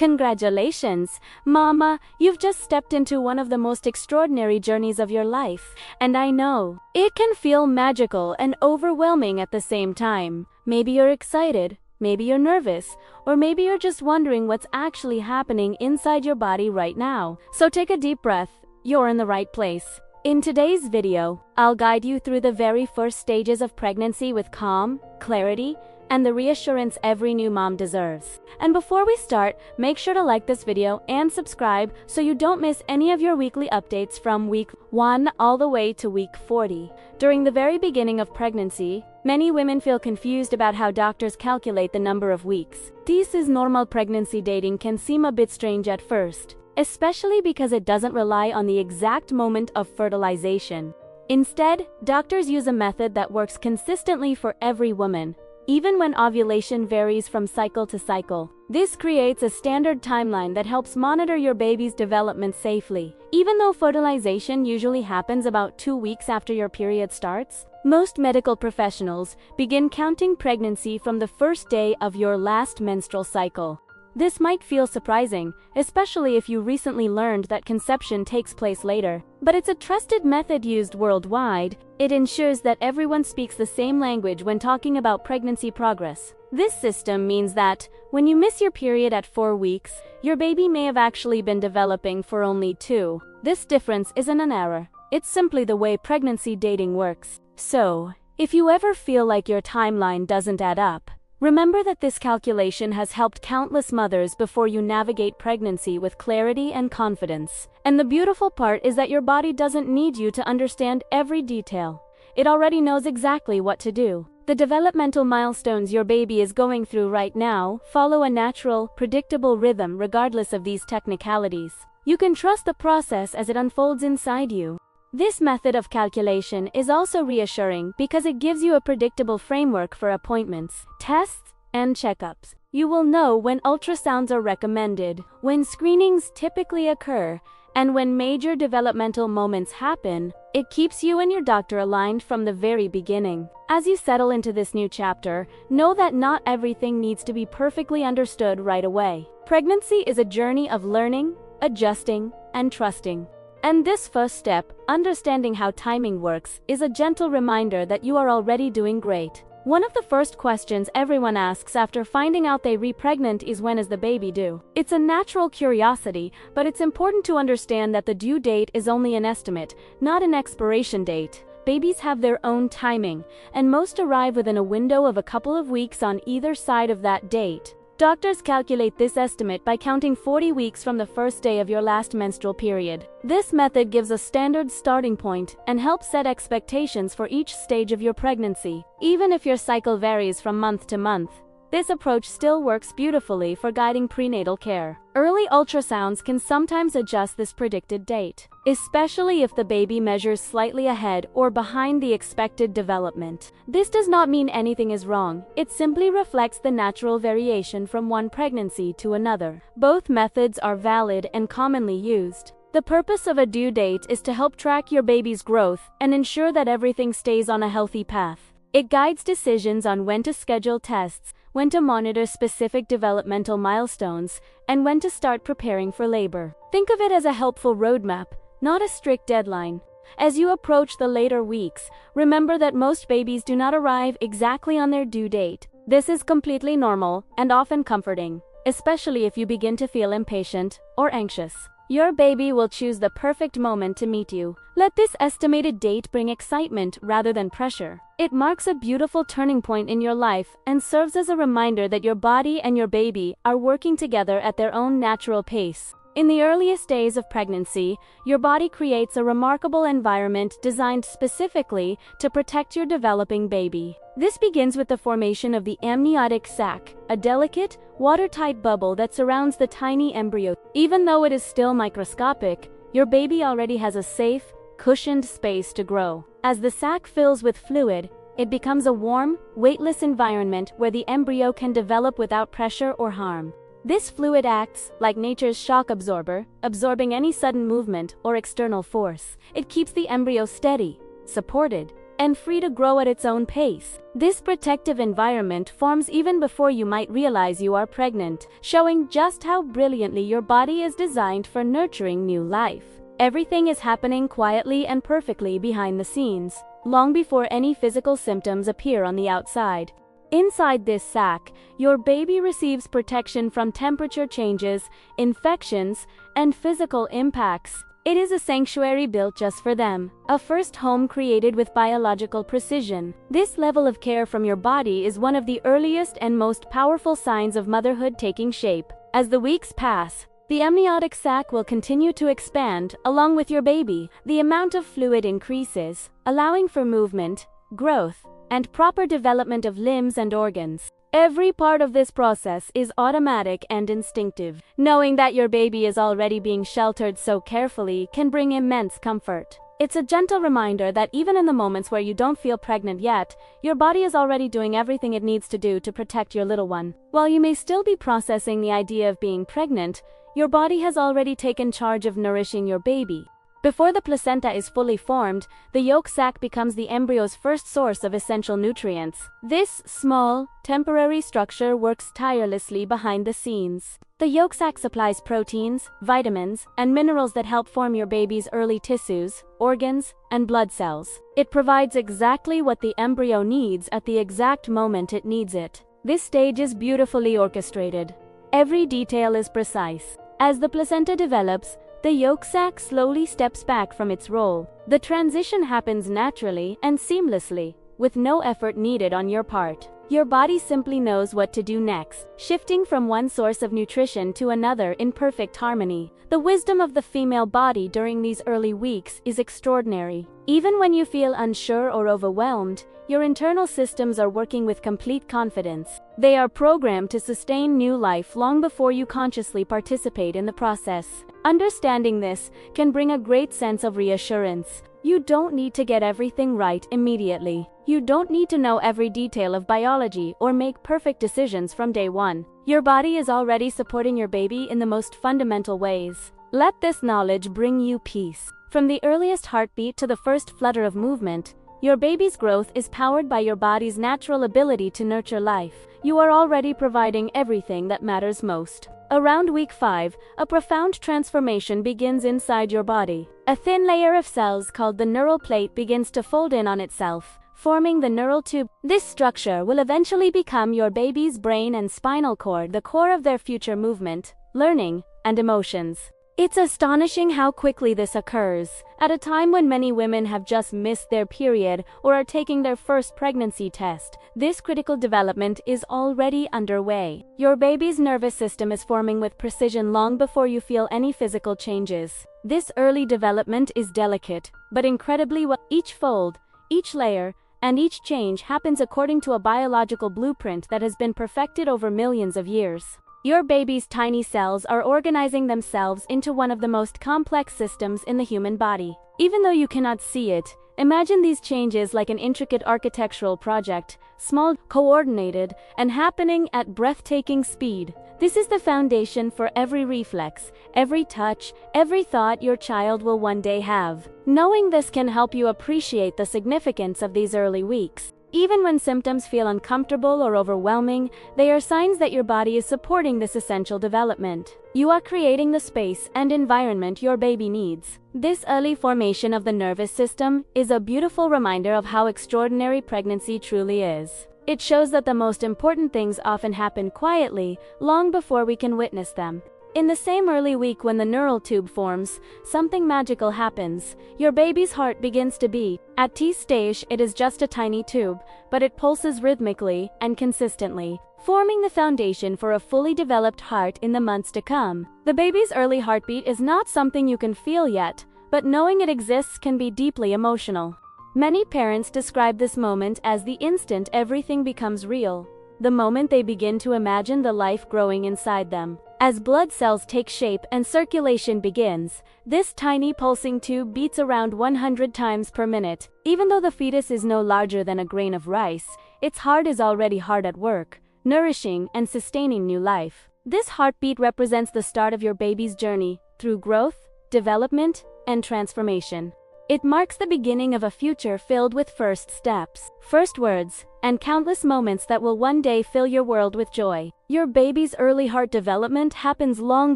Congratulations, Mama, you've just stepped into one of the most extraordinary journeys of your life. And I know, it can feel magical and overwhelming at the same time. Maybe you're excited, maybe you're nervous, or maybe you're just wondering what's actually happening inside your body right now. So take a deep breath, you're in the right place. In today's video, I'll guide you through the very first stages of pregnancy with calm, clarity, and the reassurance every new mom deserves. And before we start, make sure to like this video and subscribe so you don't miss any of your weekly updates from week 1 all the way to week 40. During the very beginning of pregnancy, many women feel confused about how doctors calculate the number of weeks. This is normal. Pregnancy dating can seem a bit strange at first, especially because it doesn't rely on the exact moment of fertilization. Instead, doctors use a method that works consistently for every woman, even when ovulation varies from cycle to cycle. This creates a standard timeline that helps monitor your baby's development safely. Even though fertilization usually happens about 2 weeks after your period starts, most medical professionals begin counting pregnancy from the first day of your last menstrual cycle. This might feel surprising, especially if you recently learned that conception takes place later. But it's a trusted method used worldwide. It ensures that everyone speaks the same language when talking about pregnancy progress. This system means that, when you miss your period at 4 weeks, your baby may have actually been developing for only 2. This difference isn't an error. It's simply the way pregnancy dating works. So, if you ever feel like your timeline doesn't add up, remember that this calculation has helped countless mothers before you navigate pregnancy with clarity and confidence. And the beautiful part is that your body doesn't need you to understand every detail. It already knows exactly what to do. The developmental milestones your baby is going through right now follow a natural, predictable rhythm regardless of these technicalities. You can trust the process as it unfolds inside you. This method of calculation is also reassuring because it gives you a predictable framework for appointments, tests, and checkups. You will know when ultrasounds are recommended, when screenings typically occur, and when major developmental moments happen. It keeps you and your doctor aligned from the very beginning. As you settle into this new chapter, know that not everything needs to be perfectly understood right away. Pregnancy is a journey of learning, adjusting, and trusting. And this first step, understanding how timing works, is a gentle reminder that you are already doing great. One of the first questions everyone asks after finding out they're pregnant is, when is the baby due? It's a natural curiosity, but it's important to understand that the due date is only an estimate, not an expiration date. Babies have their own timing, and most arrive within a window of a couple of weeks on either side of that date. Doctors calculate this estimate by counting 40 weeks from the first day of your last menstrual period. This method gives a standard starting point and helps set expectations for each stage of your pregnancy. Even if your cycle varies from month to month, this approach still works beautifully for guiding prenatal care. Early ultrasounds can sometimes adjust this predicted date, especially if the baby measures slightly ahead or behind the expected development. This does not mean anything is wrong. It simply reflects the natural variation from one pregnancy to another. Both methods are valid and commonly used. The purpose of a due date is to help track your baby's growth and ensure that everything stays on a healthy path. It guides decisions on when to schedule tests, when to monitor specific developmental milestones, and when to start preparing for labor. Think of it as a helpful roadmap, not a strict deadline. As you approach the later weeks, remember that most babies do not arrive exactly on their due date. This is completely normal and often comforting, especially if you begin to feel impatient or anxious. Your baby will choose the perfect moment to meet you. Let this estimated date bring excitement rather than pressure. It marks a beautiful turning point in your life and serves as a reminder that your body and your baby are working together at their own natural pace. In the earliest days of pregnancy, your body creates a remarkable environment designed specifically to protect your developing baby. This begins with the formation of the amniotic sac, a delicate, watertight bubble that surrounds the tiny embryo. Even though it is still microscopic, your baby already has a safe, cushioned space to grow. As the sac fills with fluid, it becomes a warm, weightless environment where the embryo can develop without pressure or harm. This fluid acts like nature's shock absorber, absorbing any sudden movement or external force. It keeps the embryo steady, supported, and free to grow at its own pace. This protective environment forms even before you might realize you are pregnant, showing just how brilliantly your body is designed for nurturing new life. Everything is happening quietly and perfectly behind the scenes, long before any physical symptoms appear on the outside. Inside this sac, your baby receives protection from temperature changes, infections, and physical impacts. It is a sanctuary built just for them, a first home created with biological precision. This level of care from your body is one of the earliest and most powerful signs of motherhood taking shape. As the weeks pass, the amniotic sac will continue to expand, along with your baby. The amount of fluid increases, allowing for movement, growth, and proper development of limbs and organs. Every part of this process is automatic and instinctive. Knowing that your baby is already being sheltered so carefully can bring immense comfort. It's a gentle reminder that even in the moments where you don't feel pregnant yet, your body is already doing everything it needs to do to protect your little one. While you may still be processing the idea of being pregnant, your body has already taken charge of nourishing your baby. Before the placenta is fully formed, the yolk sac becomes the embryo's first source of essential nutrients. This small, temporary structure works tirelessly behind the scenes. The yolk sac supplies proteins, vitamins, and minerals that help form your baby's early tissues, organs, and blood cells. It provides exactly what the embryo needs at the exact moment it needs it. This stage is beautifully orchestrated. Every detail is precise. As the placenta develops, the yolk sac slowly steps back from its role. The transition happens naturally and seamlessly, with no effort needed on your part. Your body simply knows what to do next, shifting from one source of nutrition to another in perfect harmony. The wisdom of the female body during these early weeks is extraordinary. Even when you feel unsure or overwhelmed, your internal systems are working with complete confidence. They are programmed to sustain new life long before you consciously participate in the process. Understanding this can bring a great sense of reassurance. You don't need to get everything right immediately. You don't need to know every detail of biology or make perfect decisions from day one. Your body is already supporting your baby in the most fundamental ways. Let this knowledge bring you peace. From the earliest heartbeat to the first flutter of movement, your baby's growth is powered by your body's natural ability to nurture life. You are already providing everything that matters most. Around week 5, a profound transformation begins inside your body. A thin layer of cells called the neural plate begins to fold in on itself, forming the neural tube. This structure will eventually become your baby's brain and spinal cord, the core of their future movement, learning, and emotions. It's astonishing how quickly this occurs, at a time when many women have just missed their period or are taking their first pregnancy test. This critical development is already underway. Your baby's nervous system is forming with precision long before you feel any physical changes. This early development is delicate, but incredibly well. Each fold, each layer, and each change happens according to a biological blueprint that has been perfected over millions of years. Your baby's tiny cells are organizing themselves into one of the most complex systems in the human body. Even though you cannot see it, imagine these changes like an intricate architectural project, small, coordinated, and happening at breathtaking speed. This is the foundation for every reflex, every touch, every thought your child will one day have. Knowing this can help you appreciate the significance of these early weeks. Even when symptoms feel uncomfortable or overwhelming, they are signs that your body is supporting this essential development. You are creating the space and environment your baby needs. This early formation of the nervous system is a beautiful reminder of how extraordinary pregnancy truly is. It shows that the most important things often happen quietly, long before we can witness them. In the same early week when the neural tube forms, something magical happens. Your baby's heart begins to beat. At this stage, it is just a tiny tube, but it pulses rhythmically and consistently, forming the foundation for a fully developed heart in the months to come. The baby's early heartbeat is not something you can feel yet, but knowing it exists can be deeply emotional. Many parents describe this moment as the instant everything becomes real, the moment they begin to imagine the life growing inside them. As blood cells take shape and circulation begins, this tiny pulsing tube beats around 100 times per minute. Even though the fetus is no larger than a grain of rice, its heart is already hard at work, nourishing and sustaining new life. This heartbeat represents the start of your baby's journey through growth, development, and transformation. It marks the beginning of a future filled with first steps, first words, and countless moments that will one day fill your world with joy. Your baby's early heart development happens long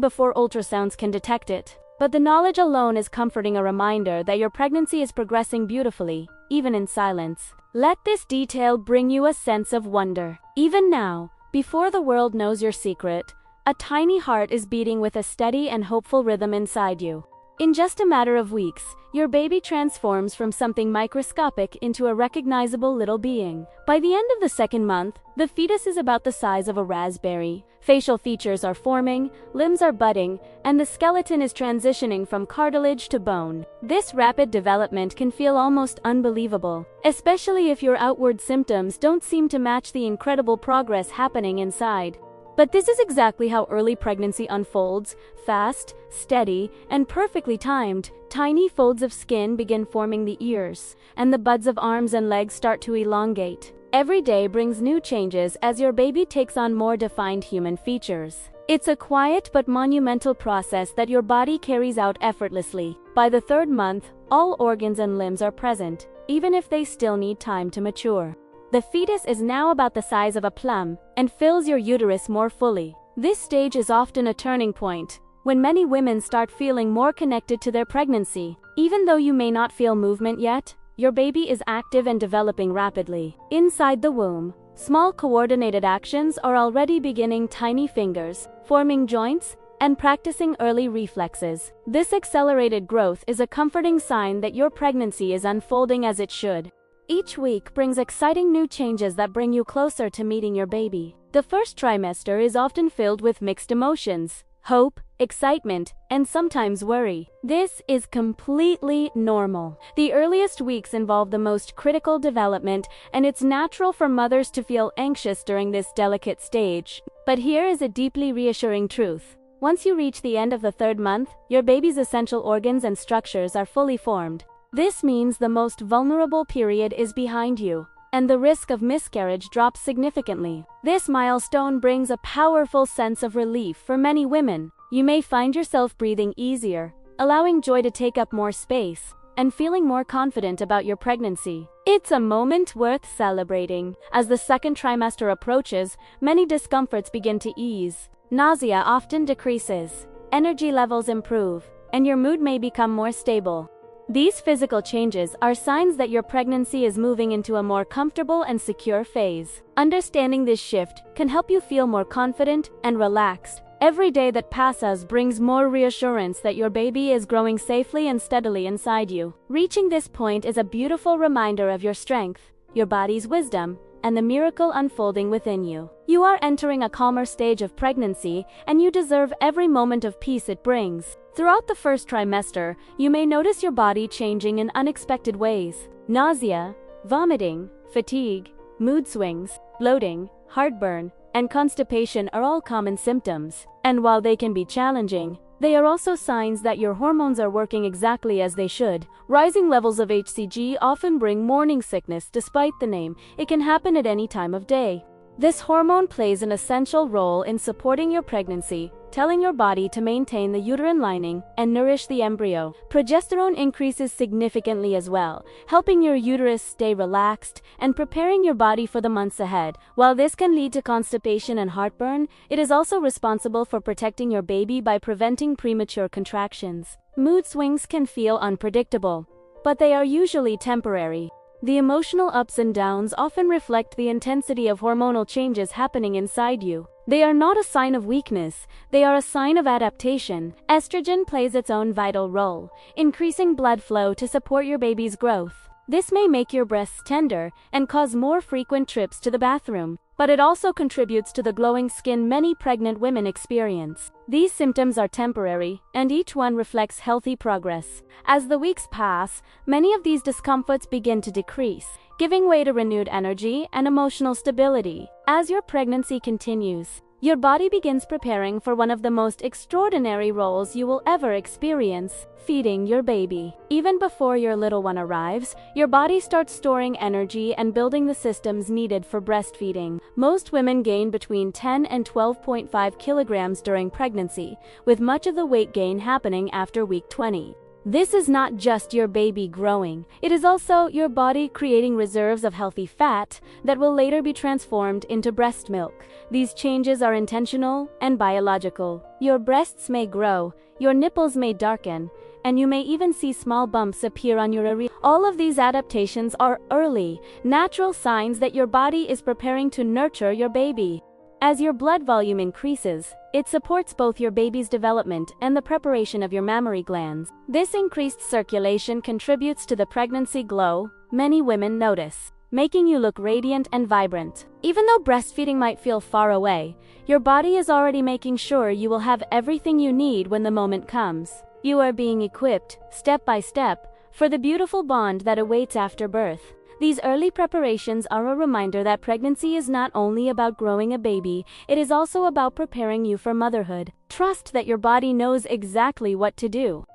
before ultrasounds can detect it. But the knowledge alone is comforting, a reminder that your pregnancy is progressing beautifully, even in silence. Let this detail bring you a sense of wonder. Even now, before the world knows your secret, a tiny heart is beating with a steady and hopeful rhythm inside you. In just a matter of weeks, your baby transforms from something microscopic into a recognizable little being. By the end of the second month, the fetus is about the size of a raspberry. Facial features are forming, limbs are budding, and the skeleton is transitioning from cartilage to bone. This rapid development can feel almost unbelievable, especially if your outward symptoms don't seem to match the incredible progress happening inside. But this is exactly how early pregnancy unfolds: fast, steady, and perfectly timed. Tiny folds of skin begin forming the ears, and the buds of arms and legs start to elongate. Every day brings new changes as your baby takes on more defined human features. It's a quiet but monumental process that your body carries out effortlessly. By the third month, all organs and limbs are present, even if they still need time to mature. The fetus is now about the size of a plum and fills your uterus more fully. This stage is often a turning point, when many women start feeling more connected to their pregnancy. Even though you may not feel movement yet, your baby is active and developing rapidly. Inside the womb, small coordinated actions are already beginning: tiny fingers, forming joints, and practicing early reflexes. This accelerated growth is a comforting sign that your pregnancy is unfolding as it should. Each week brings exciting new changes that bring you closer to meeting your baby. The first trimester is often filled with mixed emotions: hope, excitement, and sometimes worry. This is completely normal. The earliest weeks involve the most critical development, and it's natural for mothers to feel anxious during this delicate stage. But here is a deeply reassuring truth. Once you reach the end of the third month, your baby's essential organs and structures are fully formed. This means the most vulnerable period is behind you, and the risk of miscarriage drops significantly. This milestone brings a powerful sense of relief for many women. You may find yourself breathing easier, allowing joy to take up more space, and feeling more confident about your pregnancy. It's a moment worth celebrating. As the second trimester approaches, many discomforts begin to ease. Nausea often decreases, energy levels improve, and your mood may become more stable. These physical changes are signs that your pregnancy is moving into a more comfortable and secure phase. Understanding this shift can help you feel more confident and relaxed. Every day that passes brings more reassurance that your baby is growing safely and steadily inside you. Reaching this point is a beautiful reminder of your strength, your body's wisdom, and the miracle unfolding within you. You are entering a calmer stage of pregnancy, and you deserve every moment of peace it brings. Throughout the first trimester, you may notice your body changing in unexpected ways. Nausea, vomiting, fatigue, mood swings, bloating, heartburn, and constipation are all common symptoms. And while they can be challenging, they are also signs that your hormones are working exactly as they should. Rising levels of HCG often bring morning sickness. Despite the name, it can happen at any time of day. This hormone plays an essential role in supporting your pregnancy, telling your body to maintain the uterine lining and nourish the embryo. Progesterone increases significantly as well, helping your uterus stay relaxed and preparing your body for the months ahead. While this can lead to constipation and heartburn, it is also responsible for protecting your baby by preventing premature contractions. Mood swings can feel unpredictable, but they are usually temporary. The emotional ups and downs often reflect the intensity of hormonal changes happening inside you. They are not a sign of weakness, they are a sign of adaptation. Estrogen plays its own vital role, increasing blood flow to support your baby's growth. This may make your breasts tender and cause more frequent trips to the bathroom, but it also contributes to the glowing skin many pregnant women experience. These symptoms are temporary, and each one reflects healthy progress. As the weeks pass, many of these discomforts begin to decrease, giving way to renewed energy and emotional stability. As your pregnancy continues, your body begins preparing for one of the most extraordinary roles you will ever experience: feeding your baby. Even before your little one arrives, your body starts storing energy and building the systems needed for breastfeeding. Most women gain between 10 and 12.5 kilograms during pregnancy, with much of the weight gain happening after week 20. This is not just your baby growing, it is also your body creating reserves of healthy fat that will later be transformed into breast milk. These changes are intentional and biological. Your breasts may grow, your nipples may darken, and you may even see small bumps appear on your areola. All of these adaptations are early, natural signs that your body is preparing to nurture your baby. As your blood volume increases, it supports both your baby's development and the preparation of your mammary glands. This increased circulation contributes to the pregnancy glow many women notice, making you look radiant and vibrant. Even though breastfeeding might feel far away, your body is already making sure you will have everything you need when the moment comes. You are being equipped, step by step, for the beautiful bond that awaits after birth. These early preparations are a reminder that pregnancy is not only about growing a baby, it is also about preparing you for motherhood. Trust that your body knows exactly what to do.